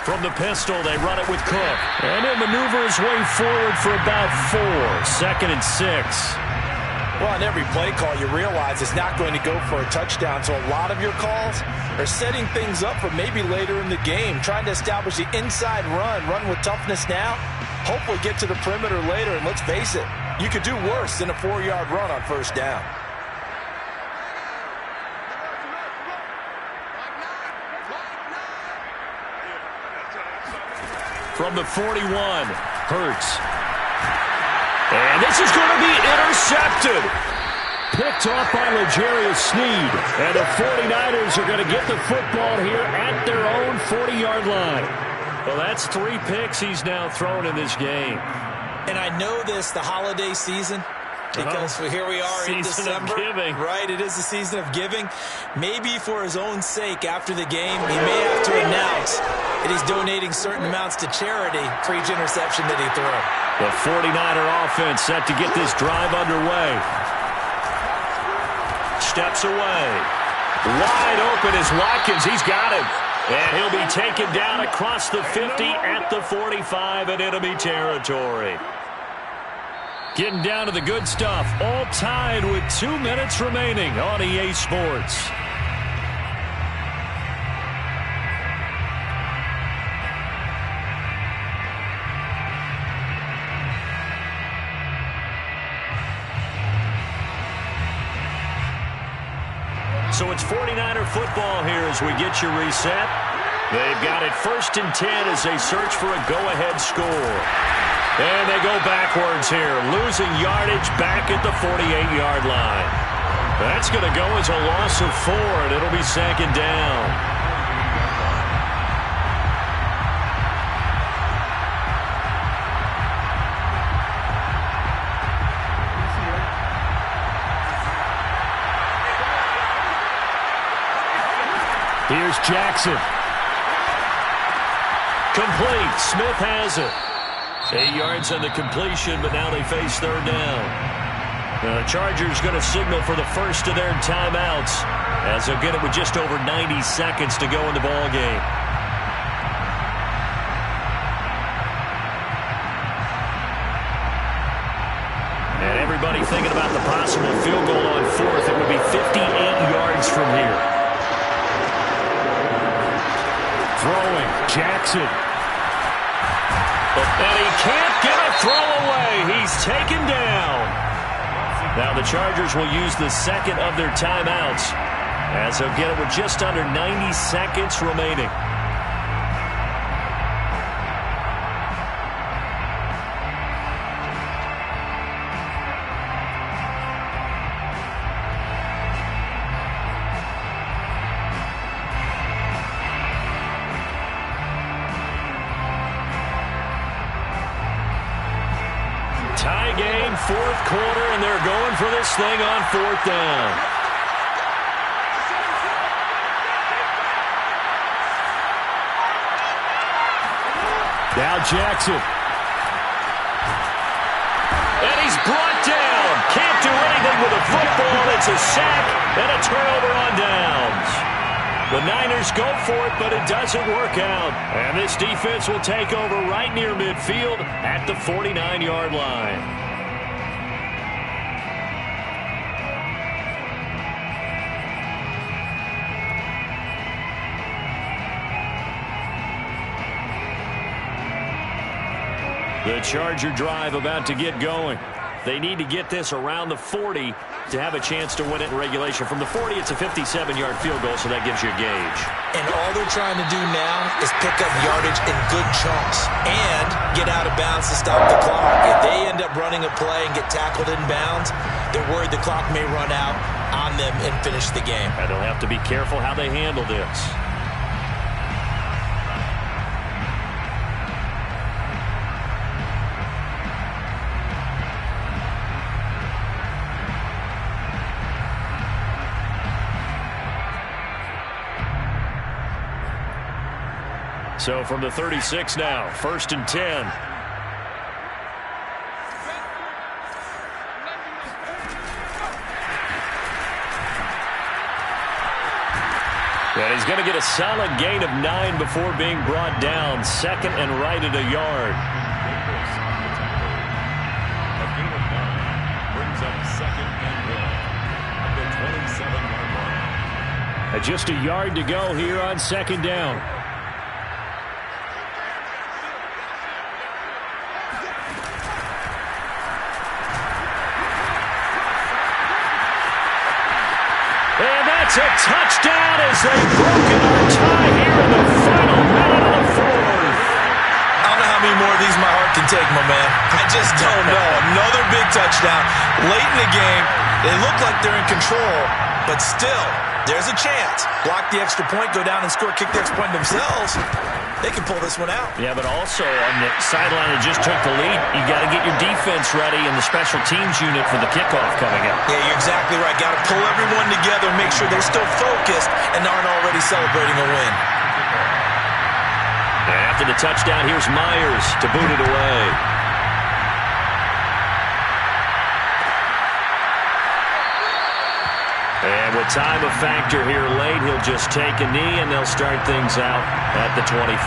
From the pistol, they run it with Cook. And he'll maneuver his way forward for about 4. 2nd and 6. Well, on every play call, you realize it's not going to go for a touchdown. So a lot of your calls are setting things up for maybe later in the game, trying to establish the inside run with toughness now, hopefully get to the perimeter later. And let's face it, you could do worse than a 4-yard run on first down. From the 41, Hurts. And this is going to be intercepted. Picked off by L'Jarius Sneed. And the 49ers are going to get the football here at their own 40-yard line. Well, that's 3 picks he's now thrown in this game. And I know this, the holiday season, because here we are in December. Season of giving. Right, it is the season of giving. Maybe for his own sake after the game, he may have to announce that he's donating certain amounts to charity for each interception that he threw. The 49er offense set to get this drive underway. Steps away. Wide open is Watkins. He's got him. And he'll be taken down across the 50 at the 45 in enemy territory. Getting down to the good stuff. All tied with 2 minutes remaining on EA Sports. So it's 49er football here as we get you reset. They've got it 1st and 10 as they search for a go-ahead score. And they go backwards here, losing yardage back at the 48-yard line. That's going to go as a loss of 4, and it'll be 2nd down. Here's Jackson. Complete. Smith has it. 8 yards on the completion, but now they face 3rd down. The Chargers going to signal for the first of their timeouts as they'll get it with just over 90 seconds to go in the ball game. And everybody thinking about the possible field goal on 4th. It would be 58 yards from here. Throwing, Jackson. And he can't get a throw away. He's taken down. Now the Chargers will use the 2nd of their timeouts as they'll get it with just under 90 seconds remaining. Tie game, 4th quarter, and they're going for this thing on 4th down. Now Jackson. And he's brought down. Can't do anything with a football. It's a sack and a turnover on downs. The Niners go for it, but it doesn't work out. And this defense will take over right near midfield at the 49-yard line. The Charger drive about to get going. They need to get this around the 40 to have a chance to win it in regulation. From the 40, it's a 57-yard field goal, so that gives you a gauge. And all they're trying to do now is pick up yardage in good chunks and get out of bounds to stop the clock. If they end up running a play and get tackled in bounds, they're worried the clock may run out on them and finish the game. And they'll have to be careful how they handle this. So from the 36 now, 1st and 10. And he's going to get a solid gain of 9 before being brought down. Second and right at a yard. A gain of 9 brings up second and 1 at the 27-yard line. Just a yard to go here on second down. And that's a touchdown as they've broken our tie here in the final minute of the fourth. I don't know how many more of these my heart can take, my man. I just don't know. Another big touchdown. Late in the game, they look like they're in control, but still, there's a chance. Block the extra point, go down and score, kick the extra point themselves. They can pull this one out. Yeah, but also on the sideline that just took the lead, you got to get your defense ready and the special teams unit for the kickoff coming up. Yeah, you're exactly right. Got to pull everyone together, make sure they're still focused and aren't already celebrating a win. And after the touchdown, here's Myers to boot it away. And with time a factor here late, he'll just take a knee, and they'll start things out at the 25.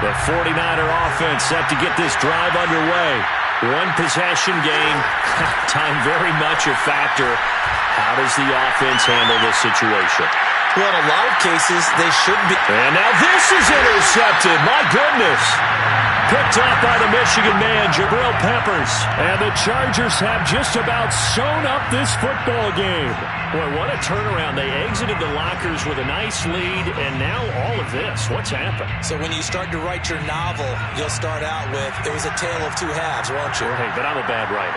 The 49er offense set to get this drive underway. One possession game, time very much a factor. How does the offense handle this situation? Well, in a lot of cases, they should be. And now this is intercepted. My goodness. Picked off by the Michigan man, Jabril Peppers. And the Chargers have just about sewn up this football game. Boy, what a turnaround. They exited the lockers with a nice lead, and now all of this. What's happened? So when you start to write your novel, you'll start out with, it was a tale of two halves, won't you? Hey, but I'm a bad writer.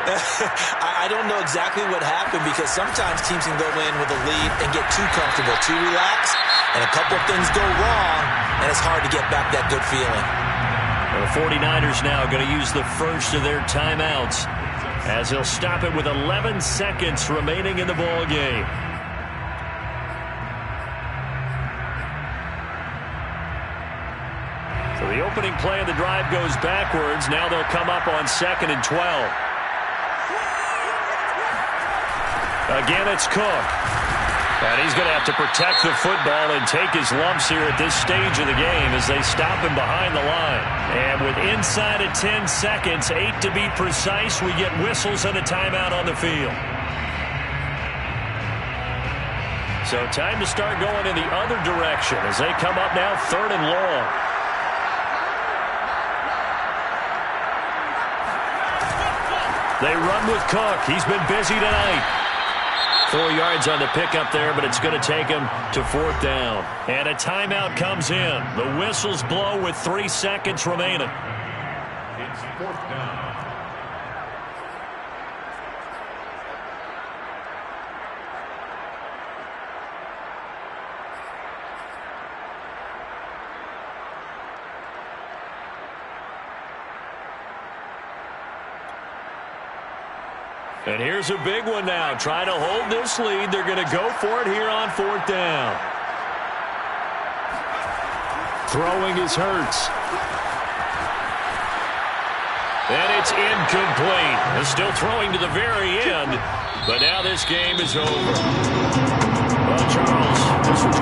I don't know exactly what happened because sometimes teams can go in with a lead and get too comfortable, too relaxed, and a couple of things go wrong, and it's hard to get back that good feeling. The 49ers now going to use the first of their timeouts as they'll stop it with 11 seconds remaining in the ball game. So the opening play of the drive goes backwards. Now they'll come up on 2nd and 12. Again, it's Cook. And he's going to have to protect the football and take his lumps here at this stage of the game as they stop him behind the line. And with inside of 10 seconds, 8 to be precise, we get whistles and a timeout on the field. So time to start going in the other direction as they come up now 3rd and long. They run with Cook. He's been busy tonight. 4 yards on the pickup there, but it's going to take him to 4th down. And a timeout comes in. The whistles blow with 3 seconds remaining. It's 4th down. And here's a big one now. Trying to hold this lead. They're going to go for it here on 4th down. Throwing is Hurts. And it's incomplete. They're still throwing to the very end. But now this game is over. Well, Charles, this was